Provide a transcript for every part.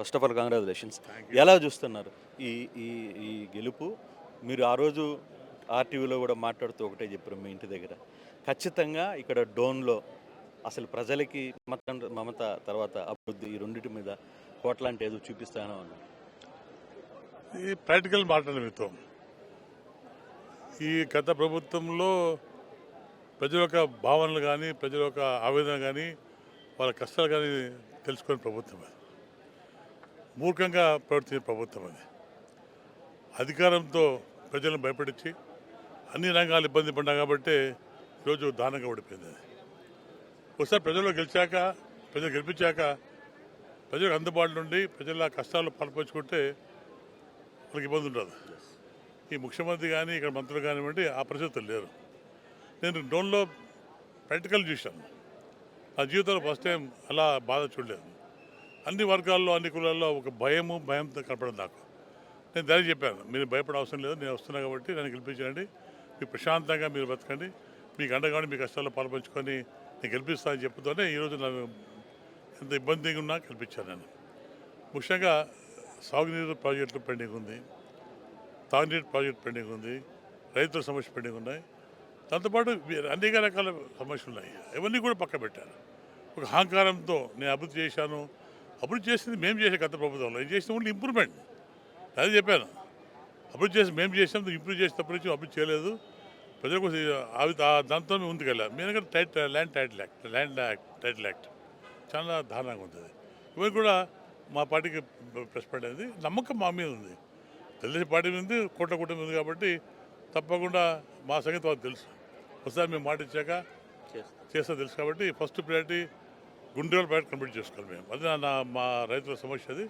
First of all congratulations. ఎలా చూస్తున్నారు ఈ ఈ ఈ గెలుపు? మీరు ఆ రోజు ఆర్టీవీలో కూడా మాట్లాడుతూ ఒకటే చెప్పారు మీ ఇంటి దగ్గర. ఖచ్చితంగా ఇక్కడ డోన్లో అసలు ప్రజలకి మమత తర్వాత అభివృద్ధి ఈ రెండింటి మీద కోట్లాంటి ఏదో చూపిస్తానో అన్నారు. ఈ ప్రాక్టికల్ మాటలు మీతో ఈ గత ప్రభుత్వంలో ప్రజల యొక్క భావనలు కానీ ప్రజల యొక్క ఆవేదన కానీ వాళ్ళ కష్టాలు కానీ తెలుసుకునే ప్రభుత్వం అది. మూర్ఖంగా ప్రవర్తించే ప్రభుత్వం అది. అధికారంతో ప్రజలను భయపడించి అన్ని రంగాలు ఇబ్బంది పడ్డా కాబట్టి ఈరోజు దానంగా ఓడిపోయింది అది. ఒకసారి ప్రజల్లో గెలిపించాక ప్రజలకు అందుబాటులో నుండి ప్రజల కష్టాలు పాల్పంచుకుంటే వాళ్ళకి ఇబ్బంది ఉండదు. ఈ ముఖ్యమంత్రి కానీ ఇక్కడ మంత్రులు కానివ్వండి ఆ పరిస్థితులు లేరు. నేను డోన్లో ప్రాక్టికల్ చూశాను. నా జీవితంలో ఫస్ట్ టైం అలా బాధ చూడలేదు. అన్ని వర్గాల్లో అన్ని కులాల్లో ఒక భయంతో కనపడదు నాకు. నేను దానికి చెప్పాను, మీరు భయపడే అవసరం లేదు, నేను వస్తున్నా కాబట్టి నన్ను గెలిపించండి, మీరు ప్రశాంతంగా మీరు బతకండి, మీకు అండగానే మీ కష్టాల్లో పాల్పంచుకొని నేను గెలిపిస్తానని చెప్పుతూనే ఈరోజు నన్ను ఎంత ఇబ్బందిగా ఉన్నా గెలిపించాను. నేను ముఖ్యంగా సాగునీరు ప్రాజెక్టులు పెండింగ్ ఉంది, తాగునీరు ప్రాజెక్టు పెండింగ్ ఉంది, రైతుల సమస్య పెండింగ్ ఉన్నాయి, దాంతోపాటు అనేక రకాల సమస్యలు ఉన్నాయి. ఇవన్నీ కూడా పక్క పెట్టాను. ఒక అహంకారంతో నేను అభివృద్ధి చేశాను, అభివృద్ధి చేసింది మేము చేసే గత ప్రభుత్వంలో ఏం చేసిన ఓన్లీ ఇంప్రూవ్మెంట్. అదే చెప్పాను, అభివృద్ధి చేసి మేము చేసాం, ఇంప్రూవ్ చేసేటప్పటి నుంచి అభివృద్ధి చేయలేదు. ప్రజలకు దాంతో ముందుకెళ్ళాం. మేము ల్యాండ్ టైటిల్ యాక్ట్ చాలా దారుణంగా ఉంటుంది. ఇవన్నీ కూడా మా పార్టీకి ప్రెస్ పడేది. నమ్మకం మా మీద ఉంది, తెలుగుదేశం పార్టీ మీద ఉంది, కోట్ల ఉంది కాబట్టి తప్పకుండా మా సంగతి వాళ్ళకి తెలుసు. ఒకసారి మేము మాట ఇచ్చాక చేస్తా తెలుసు కాబట్టి ఫస్ట్ ప్రయారిటీ గుండెల ప్రాజెక్ట్ కంప్లీట్ చేసుకోవాలి మేము. అది మా రైతుల సమస్య. అది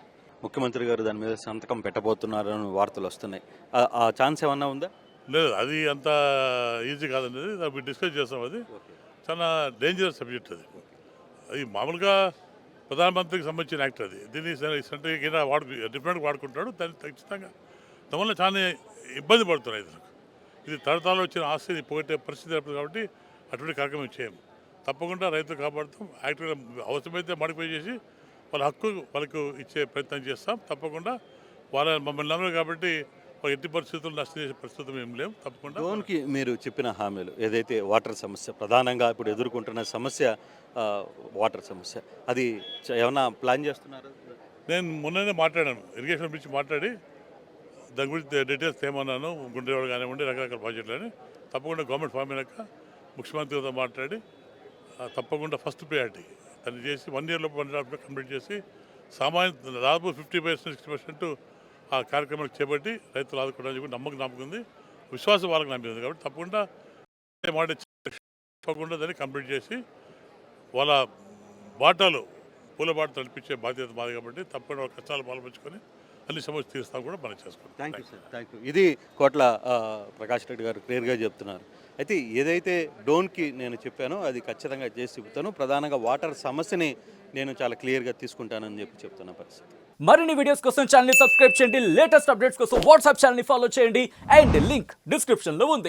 ముఖ్యమంత్రి గారు దాని మీద సంతకం పెట్టబోతున్నారని వార్తలు వస్తున్నాయి. ఆ ఛాన్స్ ఏమన్నా ఉందా? లేదు, అది అంత ఈజీ కాదనేది దాన్ని డిస్కస్ చేస్తాం. అది చాలా డేంజరస్ సబ్జెక్ట్. అది మామూలుగా ప్రధానమంత్రికి సంబంధించిన యాక్ట్. అది దీన్ని సెంట్రల్ కింద డిఫరెంట్గా వాడుకుంటాడు. దాన్ని ఖచ్చితంగా దానివల్ల చాలా ఇబ్బంది పడుతున్నాయి రైతులకు. ఇది తరతరాలు వచ్చిన ఆస్తిని పోగొట్టే పరిస్థితి ఏర్పడింది కాబట్టి అటువంటి కార్యక్రమం చేయము. తప్పకుండా రైతులు కాపాడుతాం. యాక్టివ్గా అవసరమైతే మాడిఫై చేసి వాళ్ళ హక్కు వాళ్ళకు ఇచ్చే ప్రయత్నం చేస్తాం. తప్పకుండా మమ్మల్ని నమ్మరు కాబట్టి ఎట్టి పరిస్థితులు నష్టం చేసే పరిస్థితులు ఏం లేవు. తప్పకుండా డోన్కి మీరు చెప్పిన హామీలు ఏదైతే వాటర్ సమస్య ప్రధానంగా ఇప్పుడు ఎదుర్కొంటున్న సమస్య, వాటర్ సమస్య, అది ఏమన్నా ప్లాన్ చేస్తున్నారు? నేను మొన్ననే మాట్లాడాను, ఇరిగేషన్ గురించి మాట్లాడి దాని గురించి డీటెయిల్స్ ఏమన్నాను. గుండెవాడు కానివ్వండి రకరకాల ప్రాజెక్టులు అని తప్పకుండా గవర్నమెంట్ ఫామ్ అయినాక ముఖ్యమంత్రితో మాట్లాడి తప్పకుండా ఫస్ట్ ప్రయారిటీ దాన్ని చేసి 1 yearలో 1.5 కంప్లీట్ చేసి సామాన్య దాదాపు 50%-60% ఆ కార్యక్రమాలు చేపట్టి రైతులు ఆదుకోవడానికి నమ్మకం ఉంది, విశ్వాసం వాళ్ళకి నమ్మింది కాబట్టి తప్పకుండా మాట తప్పకుండా దాన్ని కంప్లీట్ చేసి వాళ్ళ పూల బాటలు నడిపించే బాధ్యత మాది కాబట్టి తప్పకుండా వాళ్ళ కష్టాలు పాల్పంచుకొని అన్ని సమస్యలు తీరుస్తాం కూడా మనం చేసుకుంటాం. Thank you sir, thank you. ఇది కోట్ల ప్రకాష్ రెడ్డి గారు క్లియర్గా చెప్తున్నారు. అయితే ఏదైతే డోన్కి నేను చెప్పానో అది ఖచ్చితంగా చేసి చెబుతాను. ప్రధానంగా వాటర్ సమస్యని నేను చాలా క్లియర్గా తీసుకుంటానని చెప్తున్న పరిస్థితి. మరిన్ని వీడియోస్ కోసం ఛానల్ సబ్స్క్రైబ్ చేయండి, లేటెస్ట్ అప్డేట్స్ కోసం వాట్సాప్ ఛానల్ ఫాలో చేయండి అండ్ లింక్ డిస్క్రిప్షన్లో ఉంది.